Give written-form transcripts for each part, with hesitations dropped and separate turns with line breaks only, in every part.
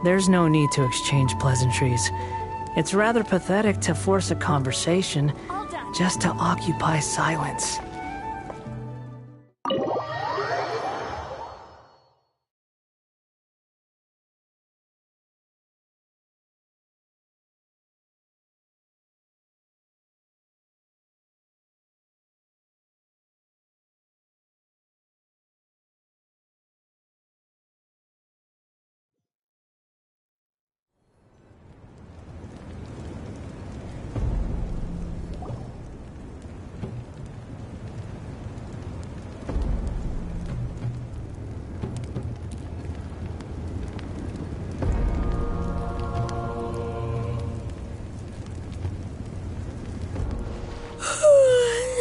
There's no need to exchange pleasantries. It's rather pathetic to force a conversation just to occupy silence.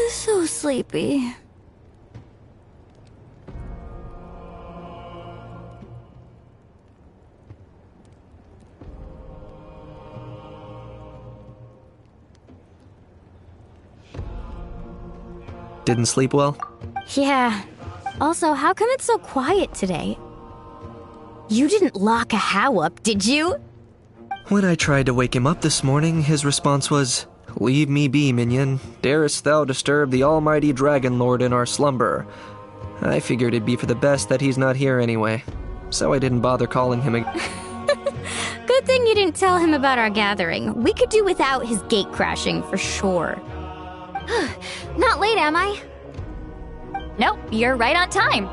So sleepy.
Didn't sleep well?
Yeah. Also, how come it's so quiet today? You didn't lock a How up, did you?
When I tried to wake him up this morning, his response was, "Leave me be, minion. Darest thou disturb the almighty Dragon Lord in our slumber?" I figured it'd be for the best that he's not here anyway, so I didn't bother calling him again.
Good thing you didn't tell him about our gathering. We could do without his gate crashing for sure. Not late, am I?
Nope, you're right on time.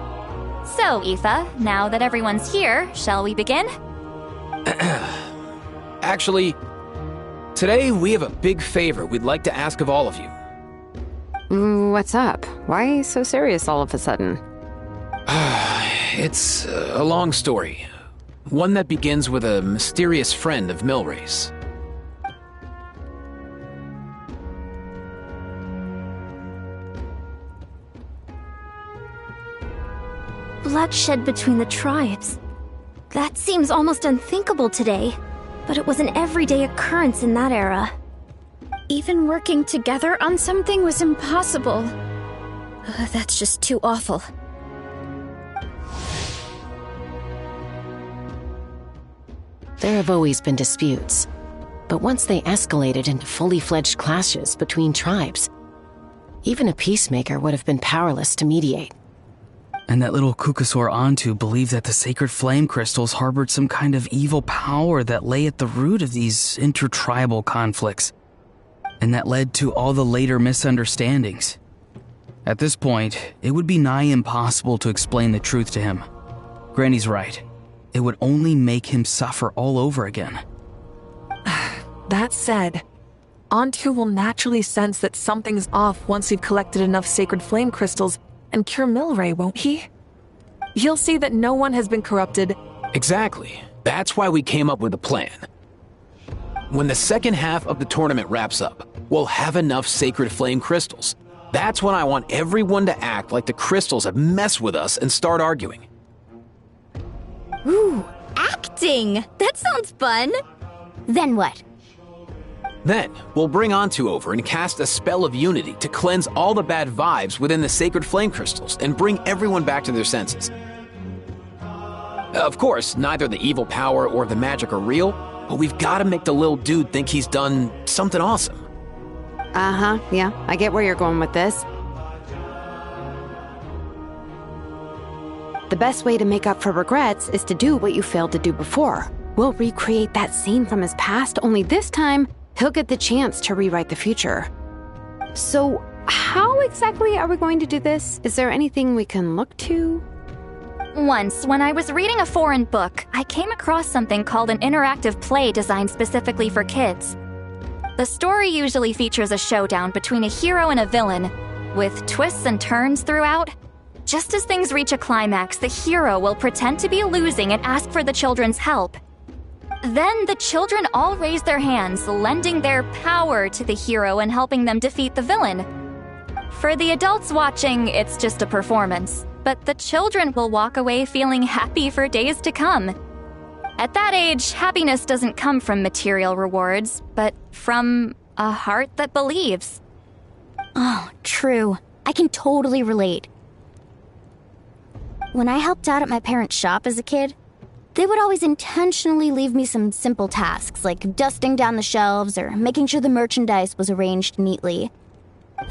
So, Aoife, now that everyone's here, shall we begin?
Actually, today we have a big favor we'd like to ask of all of you.
What's up? Why so serious all of a sudden?
It's a long story. One that begins with a mysterious friend of Milray's.
Bloodshed between the tribes. That seems almost unthinkable today, but it was an everyday occurrence in that era.
Even working together on something was impossible. That's just too awful.
There have always been disputes, but once they escalated into fully fledged clashes between tribes, even a peacemaker would have been powerless to mediate.
And that little Kukasaur Antu believed that the sacred flame crystals harbored some kind of evil power that lay at the root of these intertribal conflicts, and that led to all the later misunderstandings. At this point, it would be nigh impossible to explain the truth to him. Granny's right. It would only make him suffer all over again.
That said, Antu will naturally sense that something's off once we've collected enough sacred flame crystals and cure Milray, won't he? He'll see that no one has been corrupted.
Exactly. That's why we came up with a plan. When the second half of the tournament wraps up, we'll have enough sacred flame crystals. That's when I want everyone to act like the crystals have messed with us and start arguing.
Ooh, acting! That sounds fun! Then what?
Then, we'll bring Antu over and cast a spell of unity to cleanse all the bad vibes within the sacred flame crystals and bring everyone back to their senses. Of course, neither the evil power or the magic are real, but we've got to make the little dude think he's done something awesome.
Uh-huh, yeah, I get where you're going with this. The best way to make up for regrets is to do what you failed to do before. We'll recreate that scene from his past, only this time, he'll get the chance to rewrite the future. So, how exactly are we going to do this? Is there anything we can look to?
Once, when I was reading a foreign book, I came across something called an interactive play designed specifically for kids. The story usually features a showdown between a hero and a villain, with twists and turns throughout. Just as things reach a climax, the hero will pretend to be losing and ask for the children's help. Then the children all raise their hands, lending their power to the hero and helping them defeat the villain. For the adults watching, it's just a performance, but the children will walk away feeling happy for days to come. At that age, happiness doesn't come from material rewards, but from a heart that believes.
Oh, true. I can totally relate. When I helped out at my parents' shop as a kid, they would always intentionally leave me some simple tasks, like dusting down the shelves or making sure the merchandise was arranged neatly.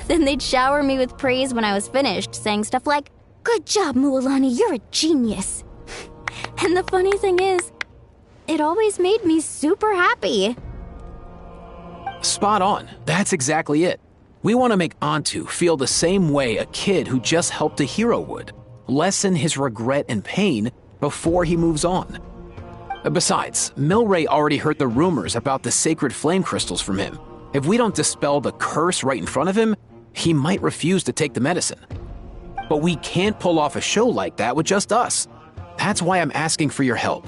Then they'd shower me with praise when I was finished, saying stuff like, "Good job, Mualani, you're a genius." And the funny thing is, it always made me super happy.
Spot on. That's exactly it. We want to make Antu feel the same way a kid who just helped a hero would. Lessen his regret and pain before he moves on. Besides, Milray already heard the rumors about the sacred flame crystals from him. If we don't dispel the curse right in front of him, he might refuse to take the medicine. But we can't pull off a show like that with just us. That's why I'm asking for your help.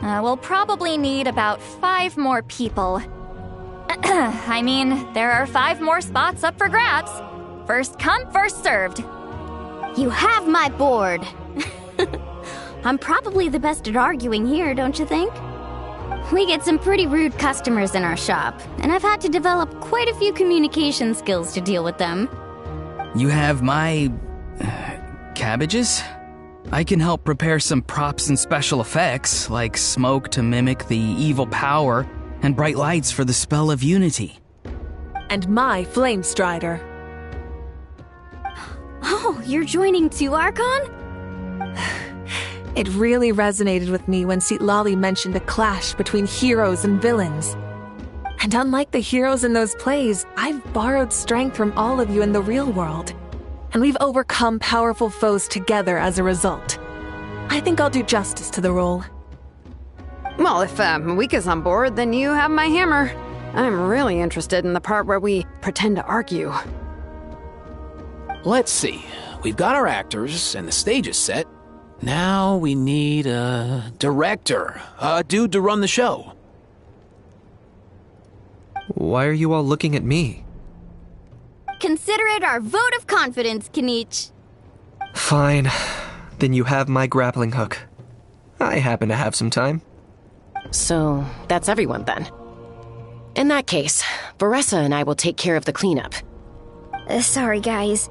We'll probably need about 5 more people. I mean, there are 5 more spots up for grabs. First come, first served.
You have my board. I'm probably the best at arguing here, don't you think? We get some pretty rude customers in our shop, and I've had to develop quite a few communication skills to deal with them.
You have my... cabbages? I can help prepare some props and special effects, like smoke to mimic the evil power, and bright lights for the spell of unity.
And my flame strider.
Oh, you're joining too, Archon?
It really resonated with me when Citlali mentioned a clash between heroes and villains. And unlike the heroes in those plays, I've borrowed strength from all of you in the real world. And we've overcome powerful foes together as a result. I think I'll do justice to the role.
Well, if Mawika's on board, then you have my hammer. I'm really interested in the part where we pretend to argue.
Let's see. We've got our actors and the stage is set. Now we need a director, a dude to run the show.
Why are you all looking at me?
Consider it our vote of confidence, Kanich.
Fine. Then you have my grappling hook. I happen to have some time.
So, that's everyone then. In that case, Varessa and I will take care of the cleanup.
Sorry, guys.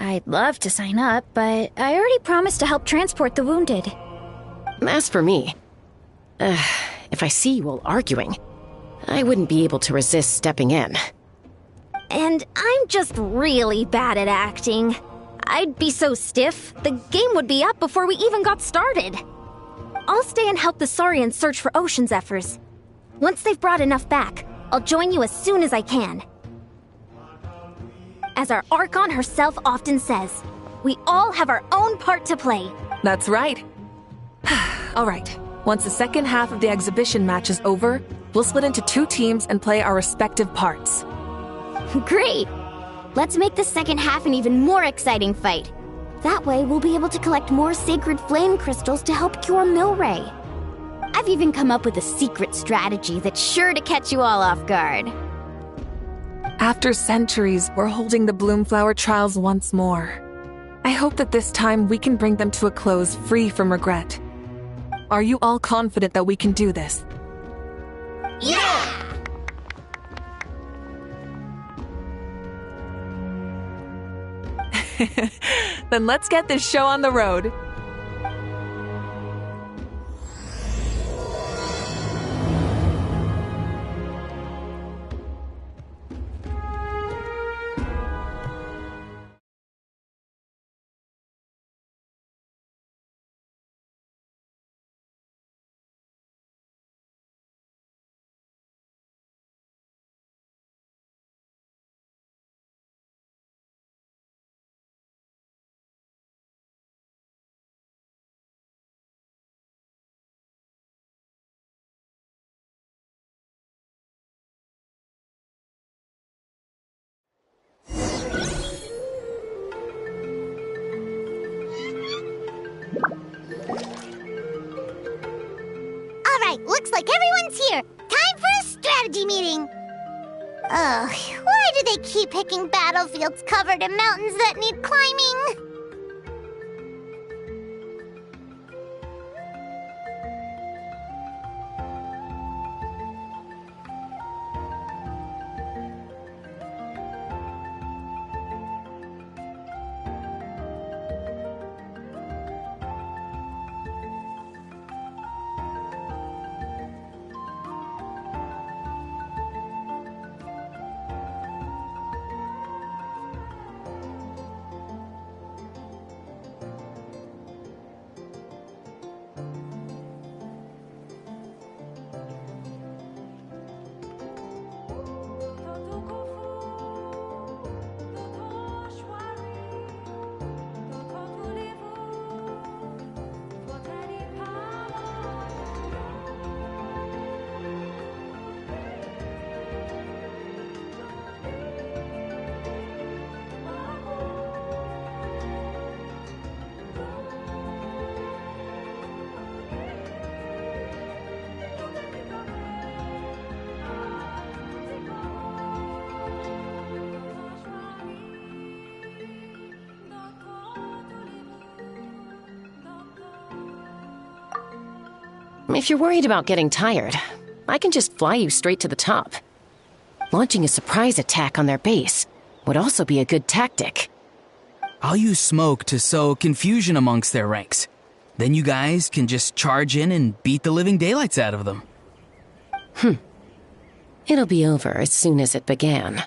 I'd love to sign up, but I already promised to help transport the wounded.
As for me, if I see you all arguing, I wouldn't be able to resist stepping in.
And I'm just really bad at acting. I'd be so stiff, the game would be up before we even got started. I'll stay and help the Saurians search for Ocean Zephyrs. Once they've brought enough back, I'll join you as soon as I can. As our Archon herself often says, we all have our own part to play.
That's right. All right. Once the second half of the exhibition match is over, we'll split into 2 teams and play our respective parts.
Great! Let's make the second half an even more exciting fight. That way, we'll be able to collect more sacred flame crystals to help cure Milray. I've even come up with a secret strategy that's sure to catch you all off guard.
After centuries, we're holding the Bloomflower trials once more. I hope that this time we can bring them to a close free from regret. Are you all confident that we can do this?
Yeah!
Then let's get this show on the road.
Looks like everyone's here. Time for a strategy meeting. Ugh, why do they keep picking battlefields covered in mountains that need climbing?
If you're worried about getting tired, I can just fly you straight to the top. Launching a surprise attack on their base would also be a good tactic.
I'll use smoke to sow confusion amongst their ranks. Then you guys can just charge in and beat the living daylights out of them.
It'll be over as soon as it began.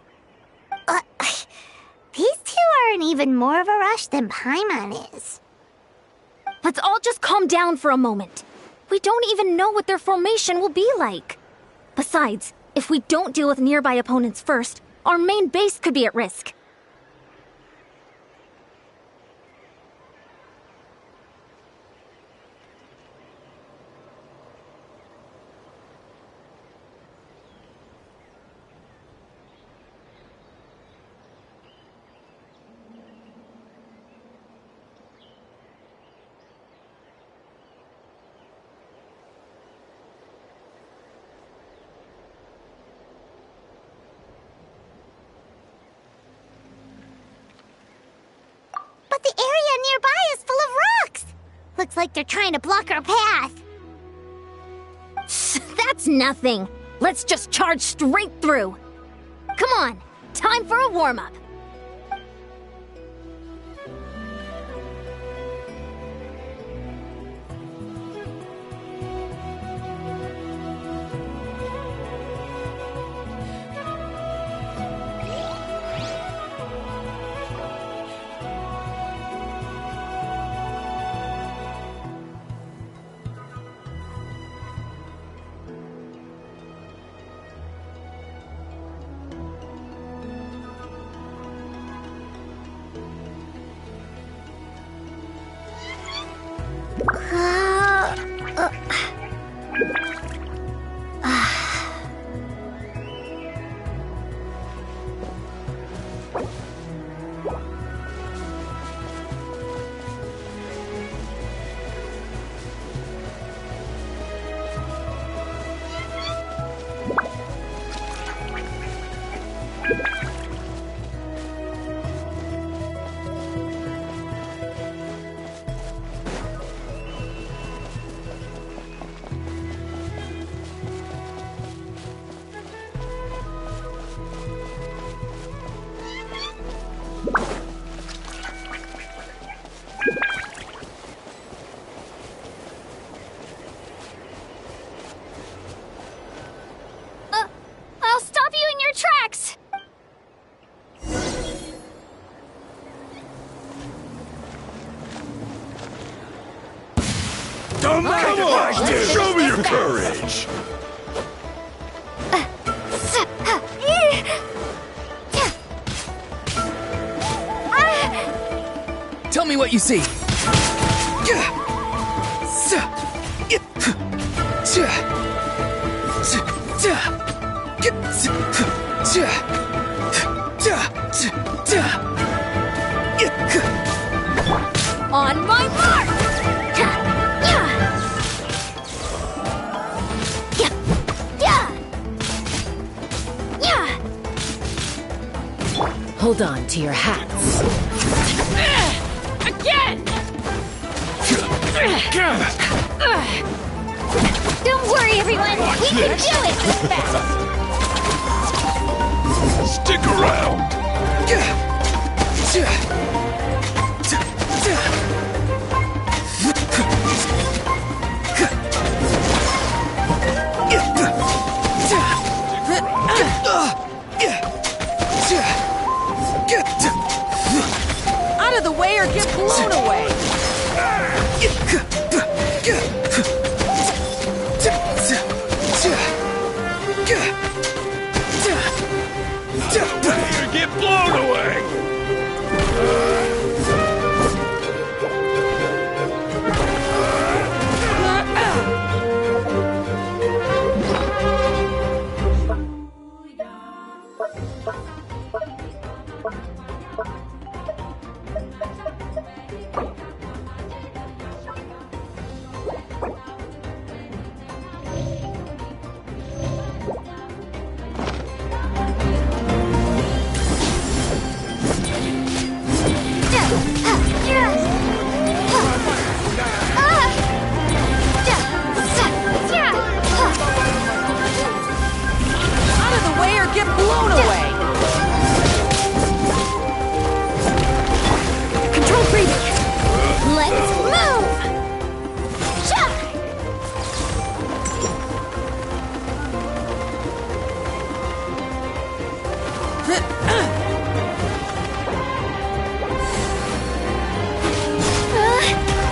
These two are in even more of a rush than Paimon is.
Let's all just calm down for a moment. We don't even know what their formation will be like. Besides, if we don't deal with nearby opponents first, our main base could be at risk.
But the area nearby is full of rocks. Looks like they're trying to block our path.
That's nothing. Let's just charge straight through. Come on, time for a warm-up. I'll stop you in your tracks!
Come on, dude! Show me your courage!
Tell me what you see.
On my mark!
Hold on to your hats.
Again!
Don't worry, everyone. We can do it this fast.
Stick around!
Out of the way or get blown away!
You get blown away!
Out of the way or get blown away!
Control freak. Let's move. Cha!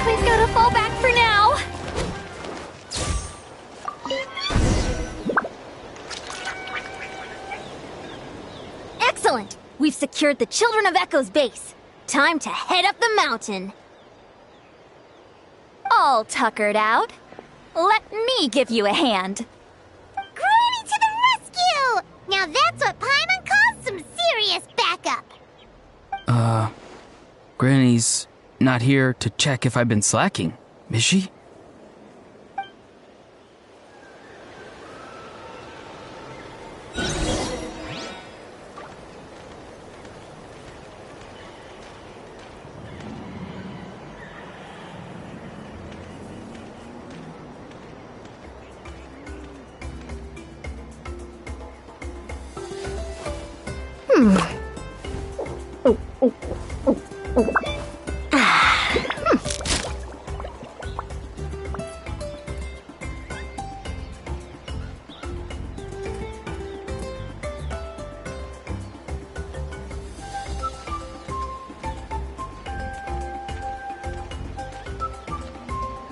We've got to fall back for now.
Excellent. We've secured the Children of Echo's base. Time to head up the mountain.
All tuckered out. Let me give you a hand.
Granny to the rescue! Now that's what Paimon calls some serious backup.
Granny's not here to check if I've been slacking, is she?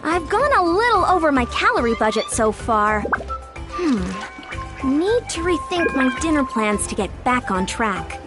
I've gone a little over my calorie budget so far. Need to rethink my dinner plans to get back on track.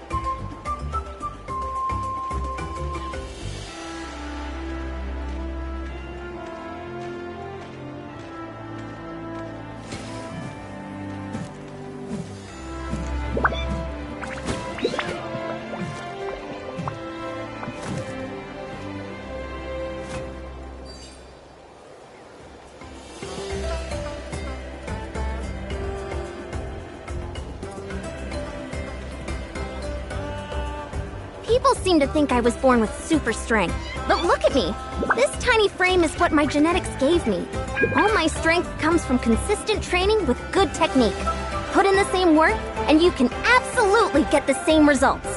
People seem to think I was born with super strength. But look at me! This tiny frame is what my genetics gave me. All my strength comes from consistent training with good technique. Put in the same work, and you can absolutely get the same results.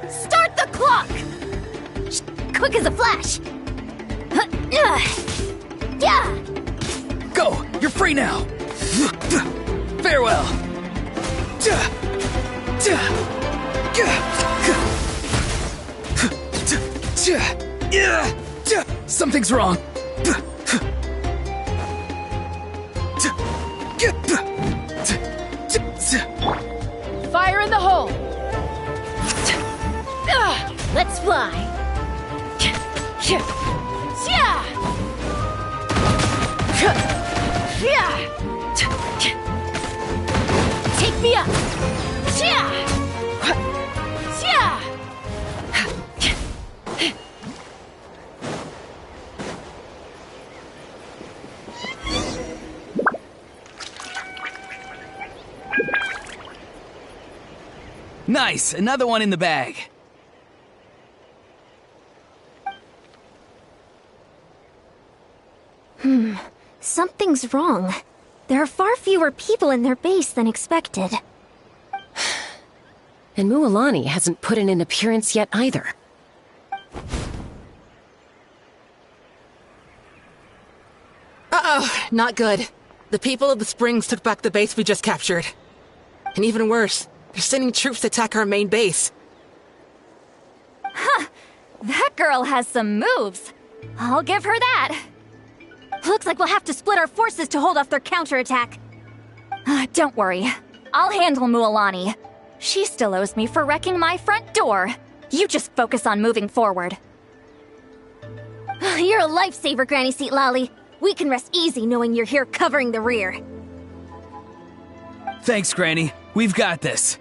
Start the clock! Quick as a flash!
Go! You're free now! Farewell! Something's wrong.
Fire in the hole! Let's fly! Take me up!
Nice! Another one in the bag.
Something's wrong. There are far fewer people in their base than expected.
And Mualani hasn't put in an appearance yet either.
Uh-oh, not good. The people of the Springs took back the base we just captured. And even worse, they're sending troops to attack our main base.
Huh. That girl has some moves. I'll give her that.
Looks like we'll have to split our forces to hold off their counterattack.
Don't worry. I'll handle Mualani. She still owes me for wrecking my front door. You just focus on moving forward.
You're a lifesaver, Granny Seat Lolly. We can rest easy knowing you're here covering the rear.
Thanks, Granny. We've got this.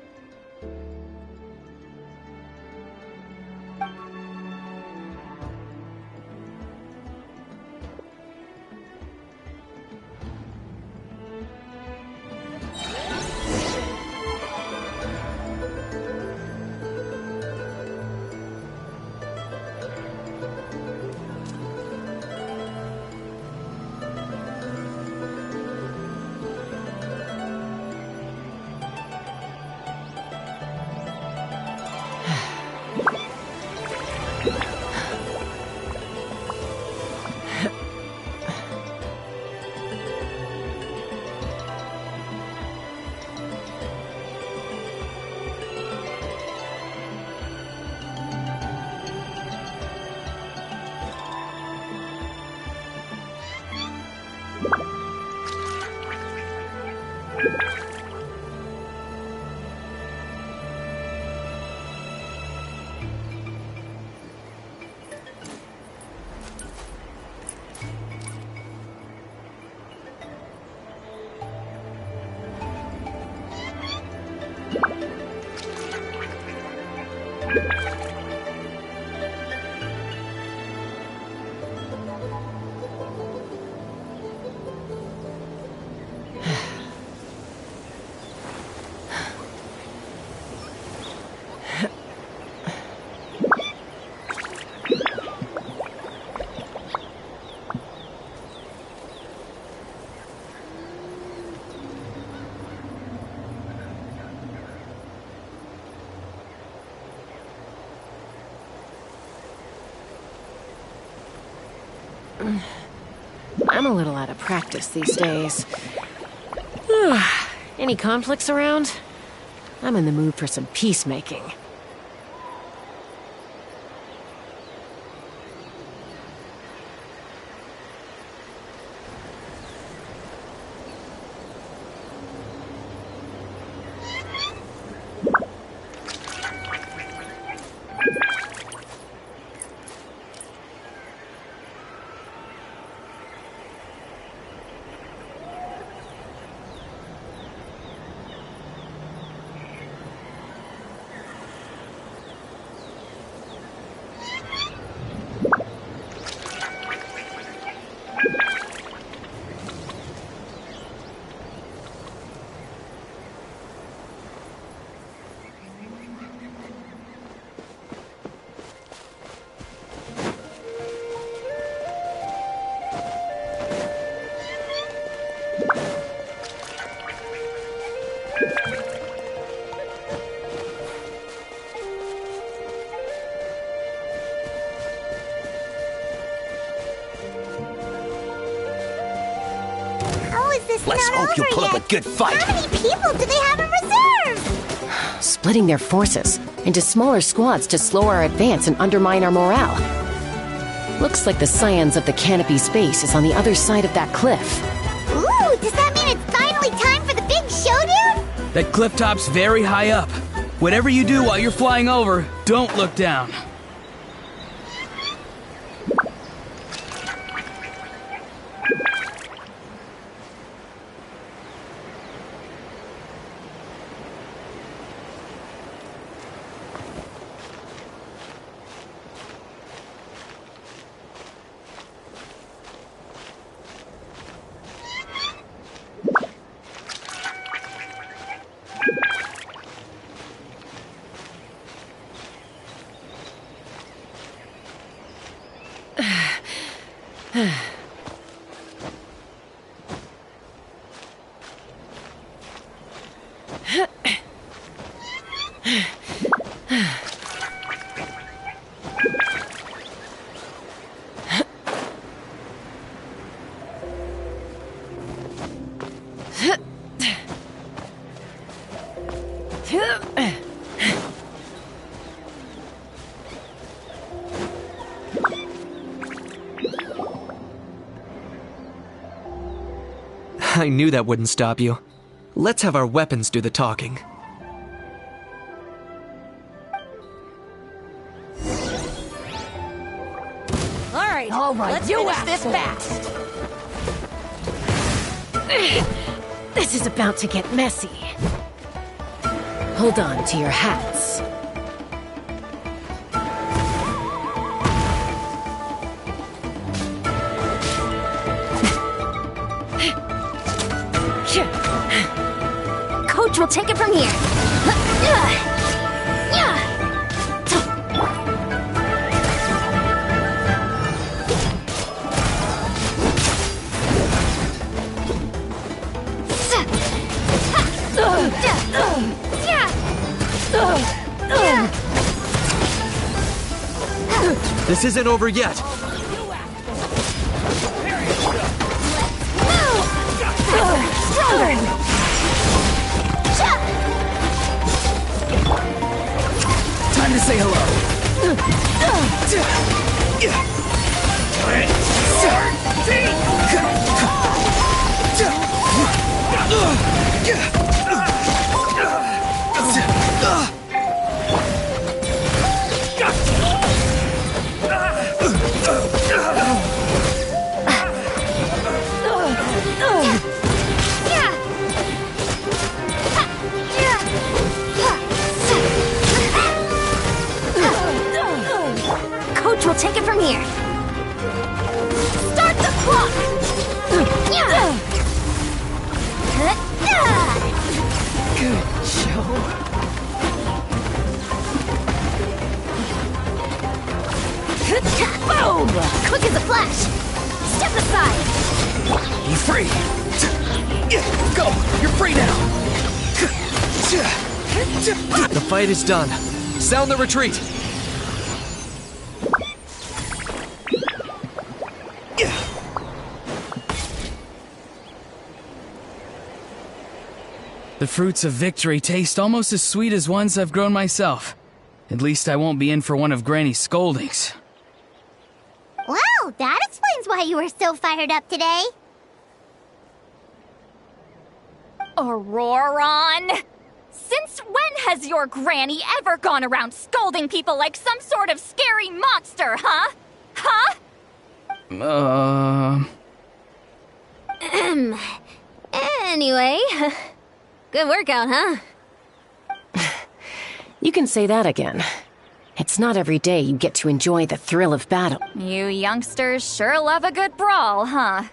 I'm a little out of practice these days. Any conflicts around? I'm in the mood for some peacemaking.
Let's hope you put up a good fight.
How many people do they have in reserve?
Splitting their forces into smaller squads to slow our advance and undermine our morale. Looks like the Scions of the Canopy Space is on the other side of that cliff.
Ooh, does that mean it's finally time for the big showdown?
That cliff top's very high up. Whatever you do while you're flying over, don't look down.
I knew that wouldn't stop you. Let's have our weapons do the talking.
All right, let's finish this fast.
This is about to get messy. Hold on to your hats.
Coach will take it from here.
This isn't over yet.
Time to say hello.
Coach will take it from here. Start the clock!
Good show.
Boom! Quick as a flash! Step aside!
Be free! Go! You're free now!
The fight is done. Sound the retreat!
The fruits of victory taste almost as sweet as ones I've grown myself. At least I won't be in for one of Granny's scoldings.
Wow, that explains why you were so fired up today.
Auroron! Since when has your granny ever gone around scolding people like some sort of scary monster, huh? Huh?
Anyway, good workout, huh?
You can say that again. It's not every day you get to enjoy the thrill of battle.
You youngsters sure love a good brawl, huh?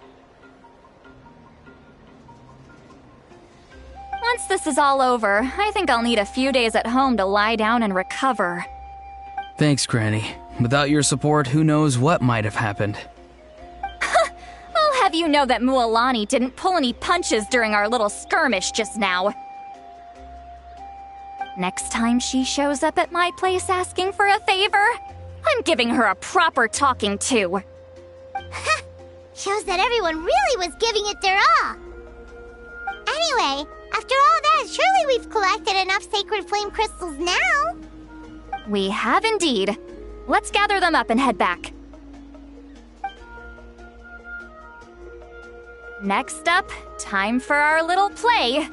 Once this is all over, I think I'll need a few days at home to lie down and recover.
Thanks, Granny. Without your support, who knows what might have happened.
I'll have you know that Mualani didn't pull any punches during our little skirmish just now. Next time she shows up at my place asking for a favor, I'm giving her a proper talking to.
Shows that everyone really was giving it their all. Anyway, after all that, surely we've collected enough sacred flame crystals now.
We have indeed. Let's gather them up and head back. Next up, time for our little play.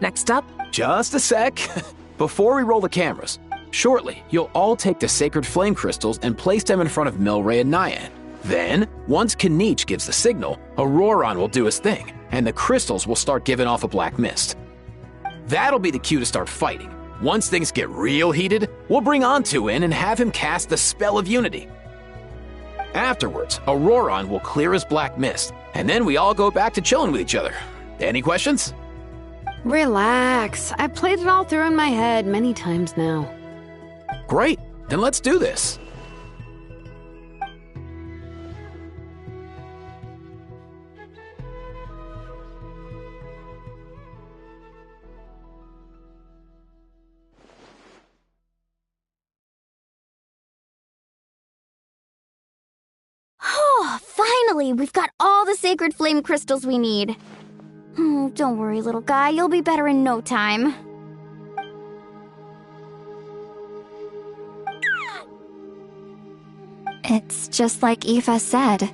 Next up?
Just a sec. Before we roll the cameras, shortly, you'll all take the sacred flame crystals and place them in front of Milray and Nyan. Then, once Kinich gives the signal, Auroron will do his thing, and the crystals will start giving off a black mist. That'll be the cue to start fighting. Once things get real heated, we'll bring Onto in and have him cast the spell of unity. Afterwards, Auroron will clear his black mist, and then we all go back to chilling with each other. Any questions?
Relax. I've played it all through in my head many times now.
Great, then let's do this.
Oh, finally! We've got all the sacred flame crystals we need. Don't worry, little guy. You'll be better in no time.
It's just like Aoife said.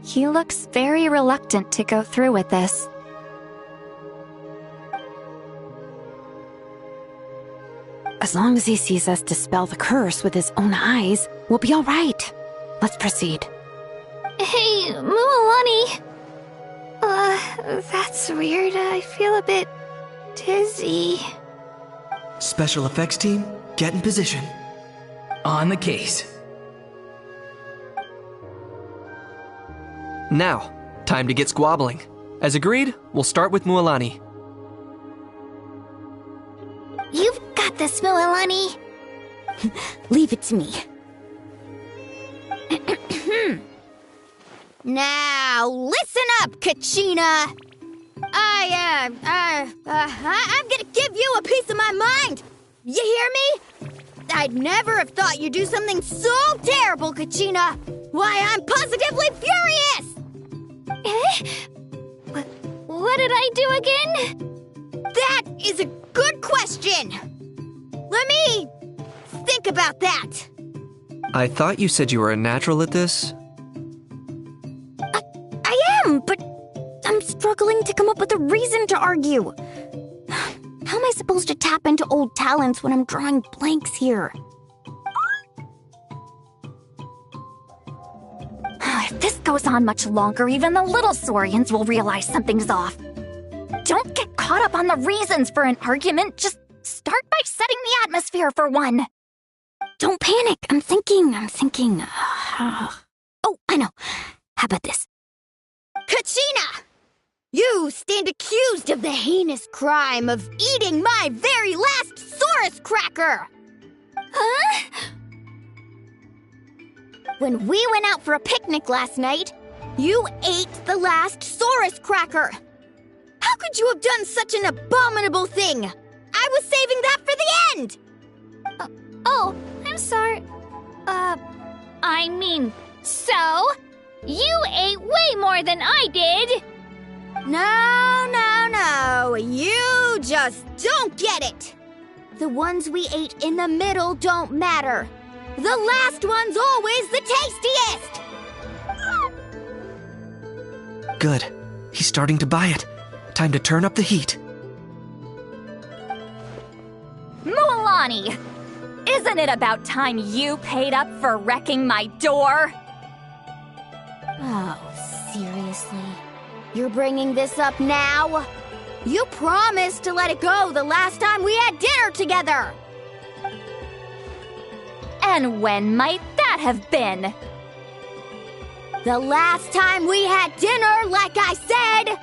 He looks very reluctant to go through with this.
As long as he sees us dispel the curse with his own eyes, we'll be all right. Let's proceed.
Hey, Mualani. That's weird. I feel a bit dizzy.
Special effects team, get in position.
On the case.
Now, time to get squabbling. As agreed, we'll start with Mualani.
You've got this, Mualani.
Leave it to me.
Now, listen up, Kachina! I'm gonna give you a piece of my mind! You hear me? I'd never have thought you'd do something so terrible, Kachina! Why, I'm positively furious!
What did I do again?
That is a good question! Let me think about that.
I thought you said you were a natural at this.
I am, but I'm struggling to come up with a reason to argue. How am I supposed to tap into old talents when I'm drawing blanks here?
If this goes on much longer, even the little Saurians will realize something's off. Don't get caught up on the reasons for an argument. Just start by setting the atmosphere for one.
Don't panic. I'm thinking. Oh, I know. How about this?
Kachina! You stand accused of the heinous crime of eating my very last Saurus cracker!
Huh?
When we went out for a picnic last night, you ate the last Saurus cracker! How could you have done such an abominable thing? I was saving that for the end!
Oh, I'm sorry. I mean, so? You ate way more than I did!
No, you just don't get it! The ones we ate in the middle don't matter. The last one's always the tastiest!
Good. He's starting to buy it. Time to turn up the heat.
Mualani! Isn't it about time you paid up for wrecking my door?
Oh, seriously? You're bringing this up now? You promised to let it go the last time we had dinner together!
And when might that have been?
The last time we had dinner, like I said!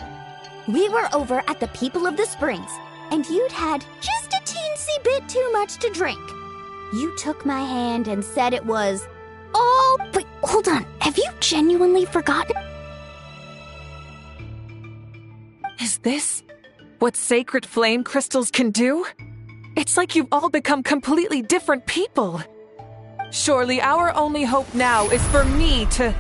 We were over at the People of the Springs, and you'd had just a teensy bit too much to drink. You took my hand and said it was all...
Wait, hold on. Have you genuinely forgotten?
Is this what sacred flame crystals can do? It's like you've all become completely different people. Surely our only hope now is for me to...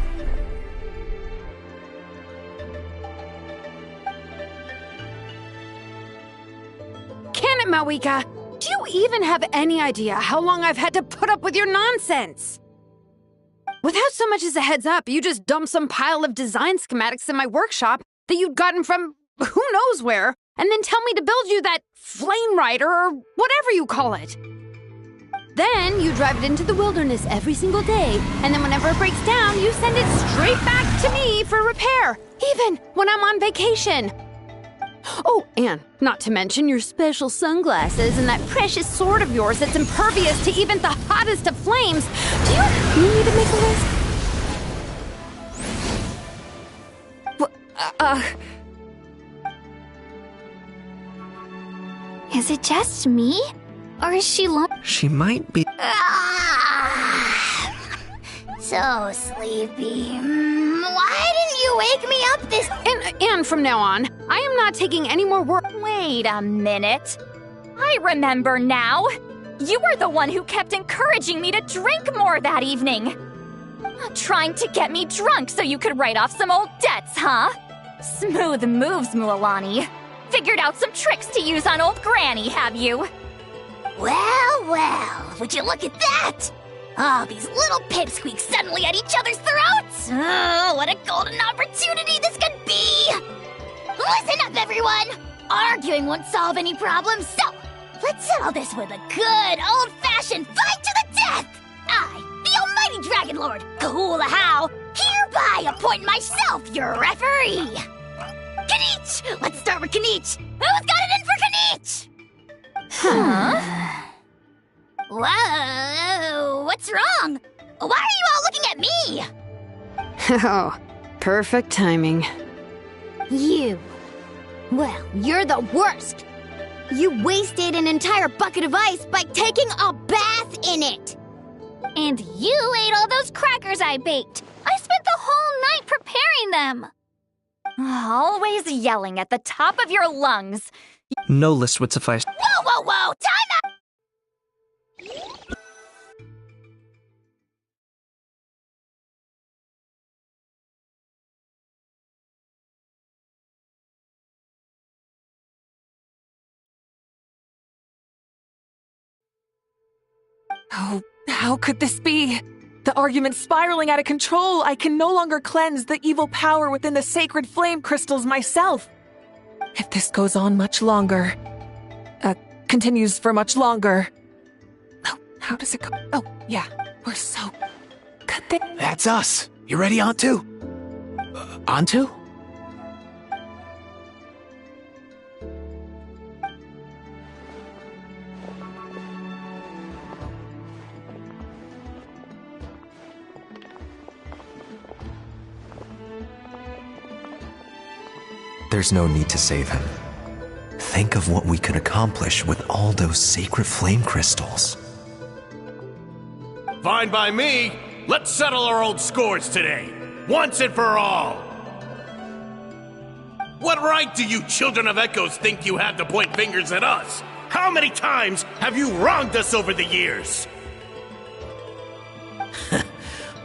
Can it, Mawika? Do you even have any idea how long I've had to put up with your nonsense? Without so much as a heads up, you just dumped some pile of design schematics in my workshop that you'd gotten from who knows where, and then tell me to build you that flame rider or whatever you call it. Then you drive it into the wilderness every single day, and then whenever it breaks down, you send it straight back to me for repair, even when I'm on vacation. Oh, and not to mention your special sunglasses and that precious sword of yours that's impervious to even the hottest of flames. Do you need me to make a list?
Is it just me? Or is she
She might be.
So sleepy. Why didn't you wake me up this...
And from now on, I am not taking any more work.
Wait a minute. I remember now. You were the one who kept encouraging me to drink more that evening. Trying to get me drunk so you could write off some old debts, huh? Smooth moves, Mualani. Figured out some tricks to use on old Granny, have you?
Well, would you look at that? Oh, these little pipsqueaks suddenly at each other's throats! Oh, what a golden opportunity this could be! Listen up, everyone! Arguing won't solve any problems, so let's settle this with a good, old-fashioned fight to the death! I, the almighty Dragon Lord, Kahula, hereby appoint myself your referee! Kanich! Let's start with Kanich! Who's got it in for Kanich? Huh? Whoa, what's wrong? Why are you all looking at me?
Oh, perfect timing.
You. Well, you're the worst. You wasted an entire bucket of ice by taking a bath in it.
And you ate all those crackers I baked. I spent the whole night preparing them.
Always yelling at the top of your lungs.
No list would suffice.
Whoa, time out!
Oh, how could this be? The argument's spiraling out of control. I can no longer cleanse the evil power within the sacred flame crystals myself. If this goes on much longer, continues for much longer. Oh, how does it go? Oh, yeah, we're so good thing.
That's us. You ready, Antu? Antu?
There's no need to save him. Think of what we could accomplish with all those sacred flame crystals.
Fine by me. Let's settle our old scores today, once and for all. What right do you children of Echoes think you have to point fingers at us? How many times have you wronged us over the years?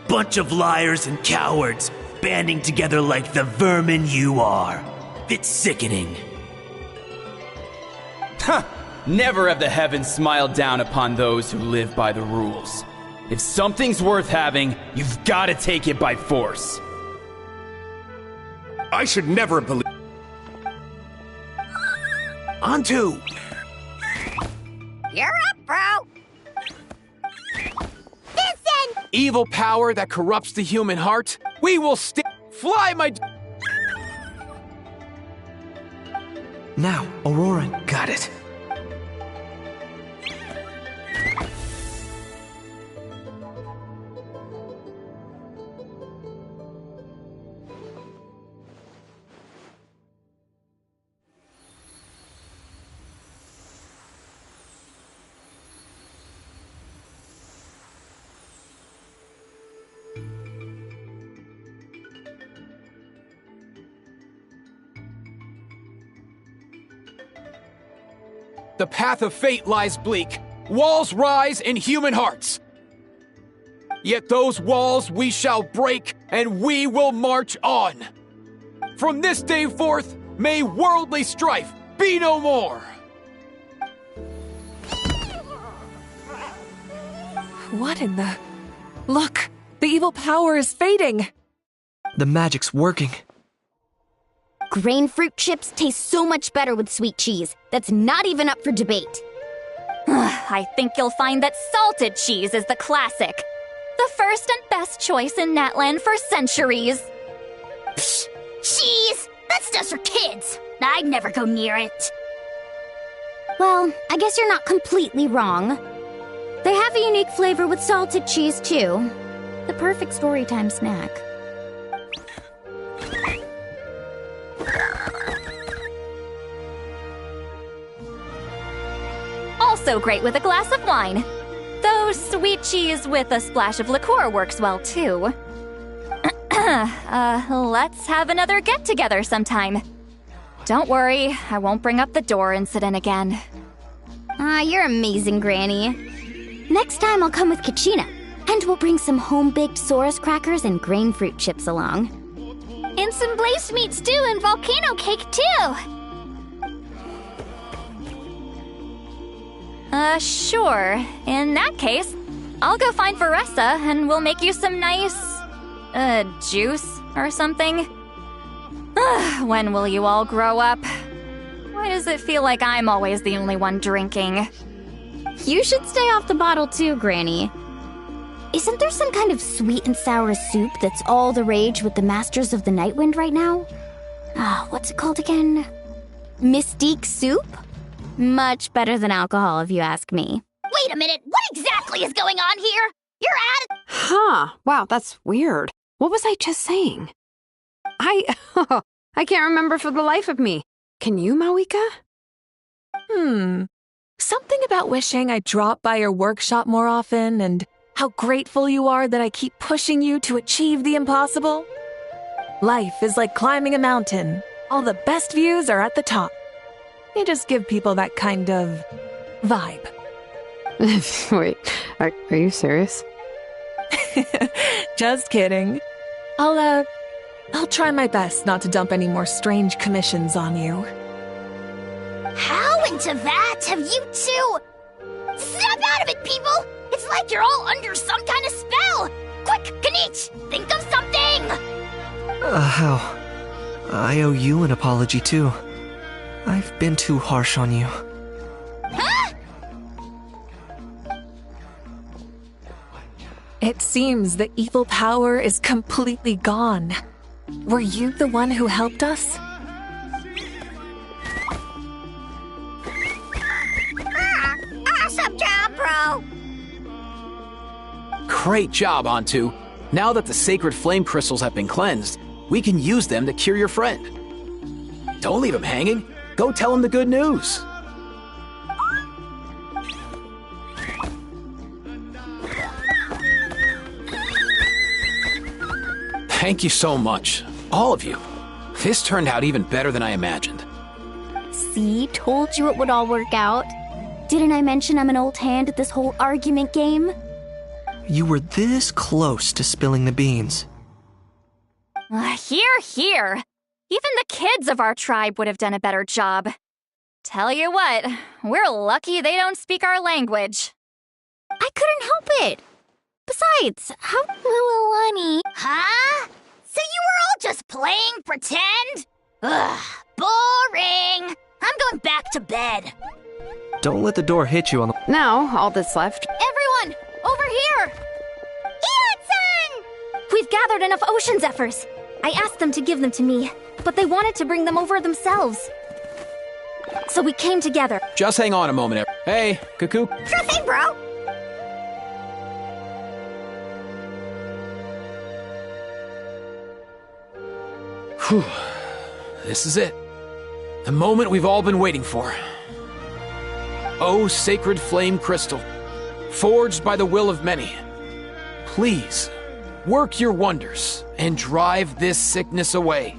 Bunch of liars and cowards, banding together like the vermin you are. It's sickening.
Huh! Never have the heavens smiled down upon those who live by the rules. If something's worth having, you've got to take it by force.
I should never believe...
Antu!
You're up, bro! Listen!
Evil power that corrupts the human heart? We will fly, my...
Now, Aurora.
Got it. The path of fate lies bleak. Walls rise in human hearts. Yet those walls we shall break, and we will march on. From this day forth, may worldly strife be no more.
What in the... Look, the evil power is fading.
The magic's working.
Grain fruit chips taste so much better with sweet cheese. That's not even up for debate.
I think you'll find that salted cheese is the classic. The first and best choice in Natland for centuries.
Psh, cheese! That stuff's for kids. I'd never go near it.
Well, I guess you're not completely wrong. They have a unique flavor with salted cheese, too. The perfect storytime snack.
Also great with a glass of wine. Though sweet cheese with a splash of liqueur works well, too. Let's have another get-together sometime. Don't worry, I won't bring up the door incident again.
You're amazing, Granny. Next time I'll come with Kachina, and we'll bring some home-baked Saurus crackers and grain fruit chips along.
And some blaze meat stew and volcano cake, too!
Sure. In that case, I'll go find Varessa and we'll make you some nice, juice or something. When will you all grow up? Why does it feel like I'm always the only one drinking?
You should stay off the bottle too, Granny. Isn't there some kind of sweet and sour soup that's all the rage with the Masters of the Nightwind right now? What's it called again? Mystique soup? Much better than alcohol, if you ask me.
Wait a minute, what exactly is going on here? You're at it.
Huh. Wow, that's weird. What was I just saying? I can't remember for the life of me. Can you, Mawika?
Something about wishing I'd drop by your workshop more often and how grateful you are that I keep pushing you to achieve the impossible. Life is like climbing a mountain. All the best views are at the top. You just give people that kind of vibe.
Wait, are you serious?
Just kidding. I'll try my best not to dump any more strange commissions on you.
How into that have you two? Snap out of it, people! It's like you're all under some kind of spell! Quick, Kanich, think of something!
How? I owe you an apology, too. I've been too harsh on you.
Huh?
It seems the evil power is completely gone. Were you the one who helped us?
Awesome job, bro!
Great job, Antu. Now that the sacred flame crystals have been cleansed, we can use them to cure your friend. Don't leave him hanging. Go tell him the good news. Thank you so much, all of you. This turned out even better than I imagined.
See, told you it would all work out. Didn't I mention I'm an old hand at this whole argument game?
You were this close to spilling the beans.
Here. Even the kids of our tribe would have done a better job. Tell you what, we're lucky they don't speak our language.
I couldn't help it. Besides, how...
Lualani. Huh? So you were all just playing pretend? Ugh, boring. I'm going back to bed.
Don't let the door hit you on the...
Now, all that's left...
Everyone, over here!
Ian-san!
We've gathered enough ocean zephyrs. I asked them to give them to me, but they wanted to bring them over themselves. So we came together.
Just hang on a moment. Hey, Cuckoo.
Sure thing, bro.
Whew. This is it. The moment we've all been waiting for. Oh, sacred flame crystal, forged by the will of many, please, work your wonders and drive this sickness away.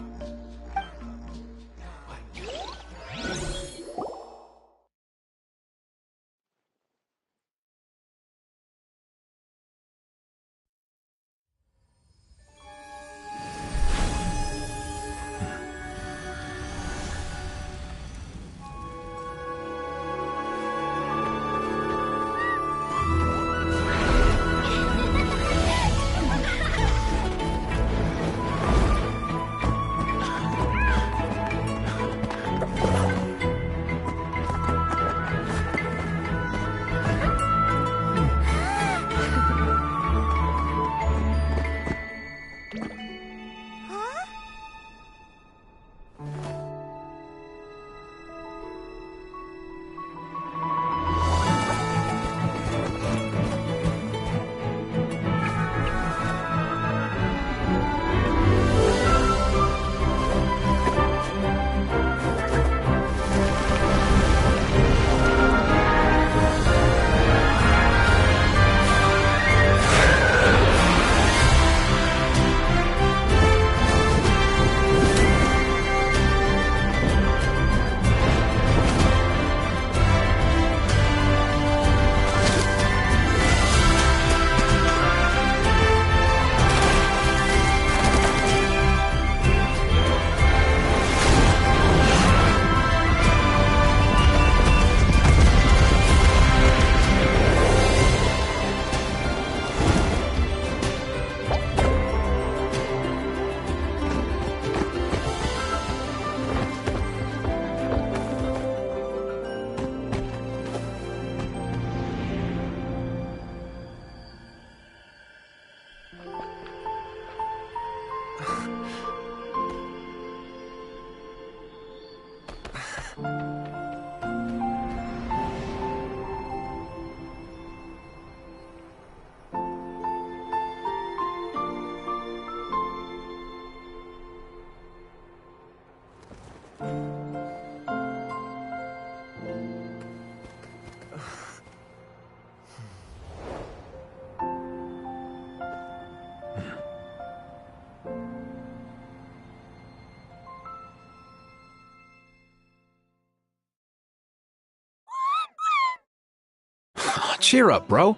Cheer up, bro.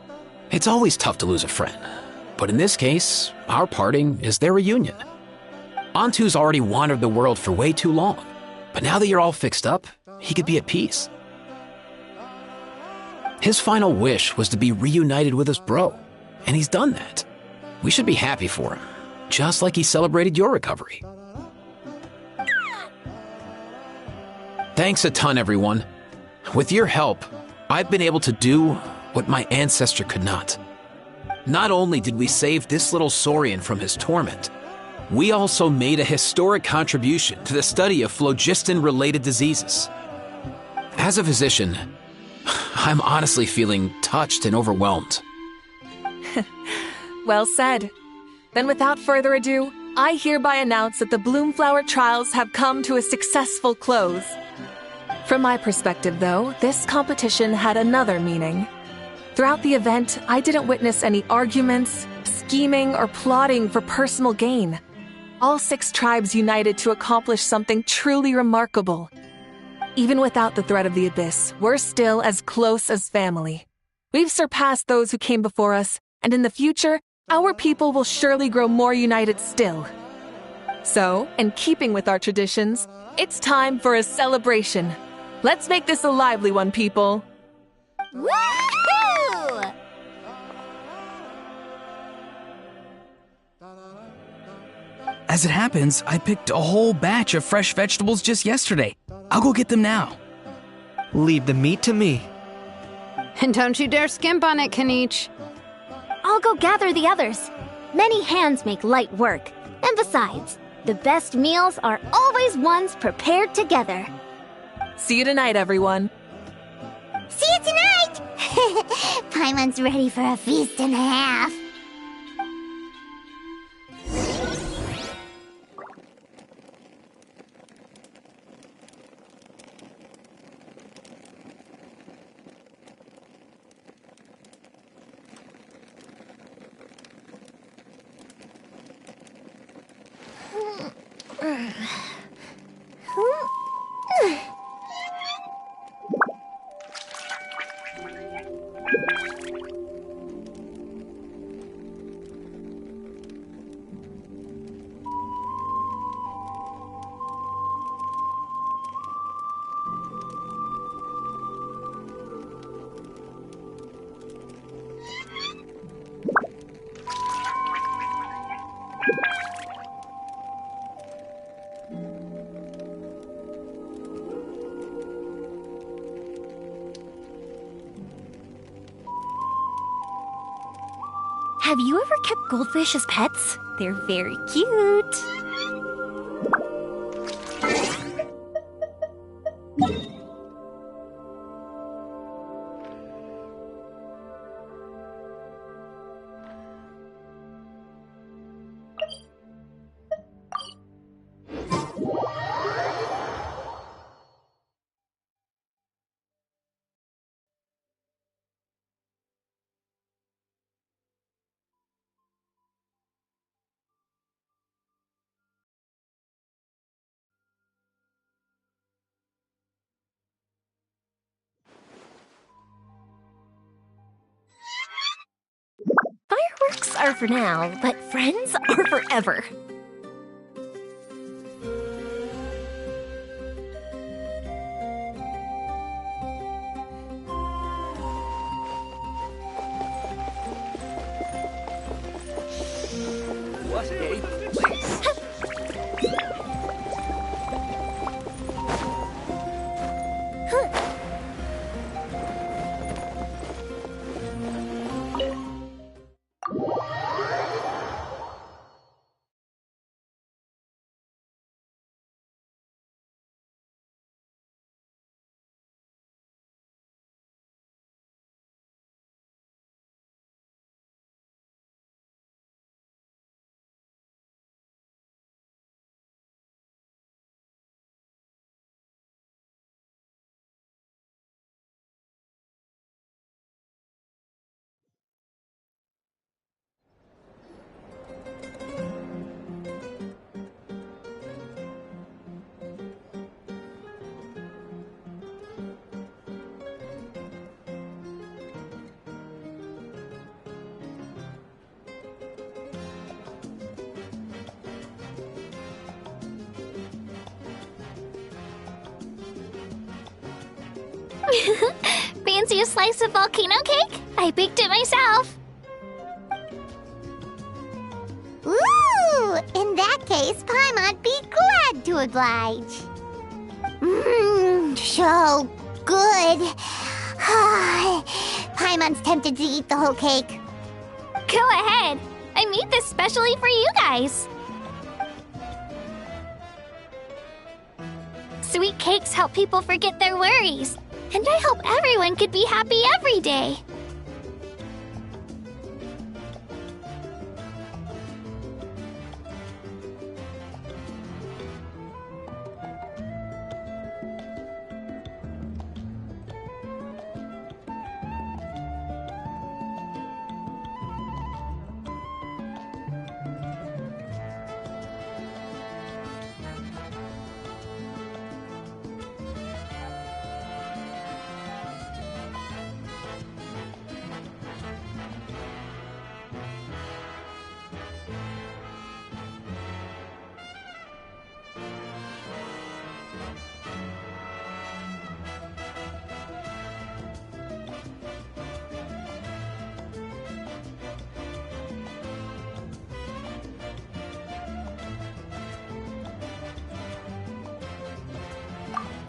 It's always tough to lose a friend. But in this case, our parting is their reunion. Antu's already wandered the world for way too long. But now that you're all fixed up, he could be at peace. His final wish was to be reunited with his bro, and he's done that. We should be happy for him, just like he celebrated your recovery. Thanks a ton, everyone. With your help, I've been able to do what my ancestor could not. Not only did we save this little Saurian from his torment, we also made a historic contribution to the study of phlogiston-related diseases. As a physician, I'm honestly feeling touched and overwhelmed.
Well said. Then without further ado, I hereby announce that the Bloomflower trials have come to a successful close. From my perspective, though, this competition had another meaning. Throughout the event, I didn't witness any arguments, scheming, or plotting for personal gain. All 6 tribes united to accomplish something truly remarkable. Even without the threat of the Abyss, we're still as close as family. We've surpassed those who came before us, and in the future, our people will surely grow more united still. So, in keeping with our traditions, it's time for a celebration. Let's make this a lively one, people.
Woohoo!
As it happens, I picked a whole batch of fresh vegetables just yesterday. I'll go get them now.
Leave the meat to me.
And don't you dare skimp on it, Kanich.
I'll go gather the others. Many hands make light work. And besides, the best meals are always ones prepared together.
See you tonight, everyone.
See you tonight! Paimon's ready for a feast and a half.
Have you ever kept goldfish as pets? They're very cute. Fireworks are for now, but friends are forever.
What a
Fancy a slice of volcano cake? I baked it myself.
Ooh, in that case, Paimon'd be glad to oblige. Mmm, so good. Paimon's tempted to eat the whole cake.
Go ahead. I made this specially for you guys. Sweet cakes help people forget their worries. And I hope everyone could be happy every day.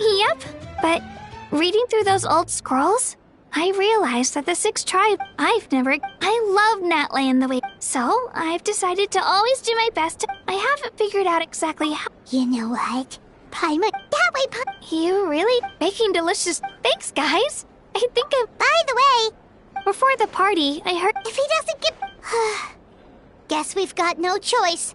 Yep, but reading through those old scrolls, I realized that the Sixth Tribe, I love Natland the way, so I've decided to always do my best. I haven't figured out exactly how.
You know what? Paimon, that way,
You really baking delicious. Thanks, guys. I think
By the way,
before the party, I heard
if he doesn't get... Guess we've got no choice.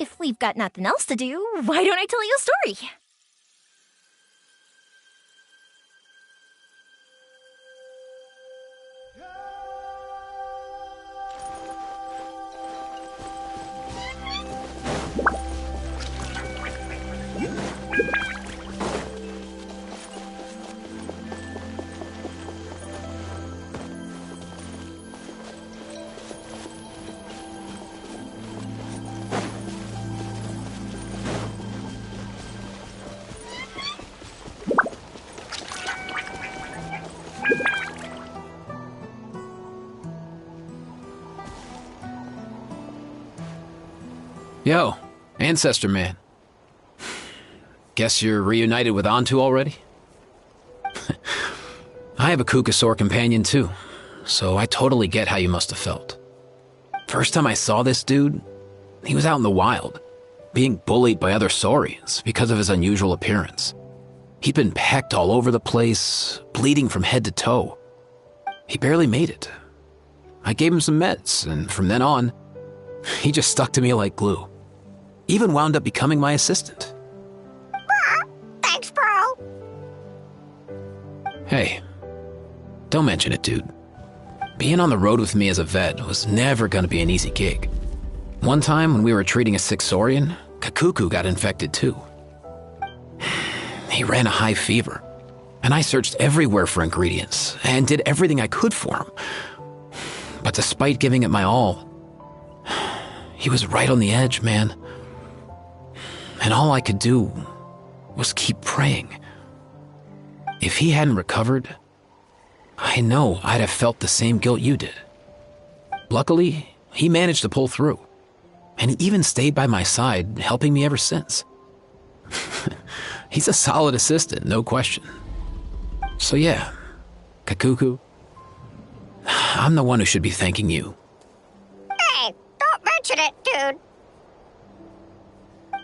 If we've got nothing else to do, why don't I tell you a story?
Yo, Ancestor Man. Guess you're reunited with Antu already? I have a Kukasaur companion too, so I totally get how you must have felt. First time I saw this dude, he was out in the wild, being bullied by other saurians because of his unusual appearance. He'd been pecked all over the place, bleeding from head to toe. He barely made it. I gave him some meds, and from then on, he just stuck to me like glue. Even wound up becoming my assistant.
Thanks, bro.
Hey, don't mention it, dude. Being on the road with me as a vet was never gonna be an easy gig. One time when we were treating a sick saurian, Kakuku got infected too. He ran a high fever, and I searched everywhere for ingredients and did everything I could for him. But despite giving it my all, he was right on the edge, man. And all I could do was keep praying. If he hadn't recovered, I know I'd have felt the same guilt you did. Luckily, he managed to pull through, and he even stayed by my side, helping me ever since. He's a solid assistant, no question. So yeah, Kakuku, I'm the one who should be thanking you.
Hey, don't mention it, dude.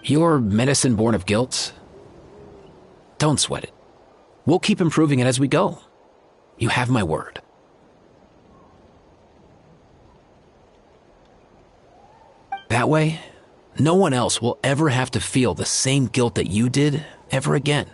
Your medicine born of guilt? Don't sweat it. We'll keep improving it as we go. You have my word. That way, no one else will ever have to feel the same guilt that you did ever again.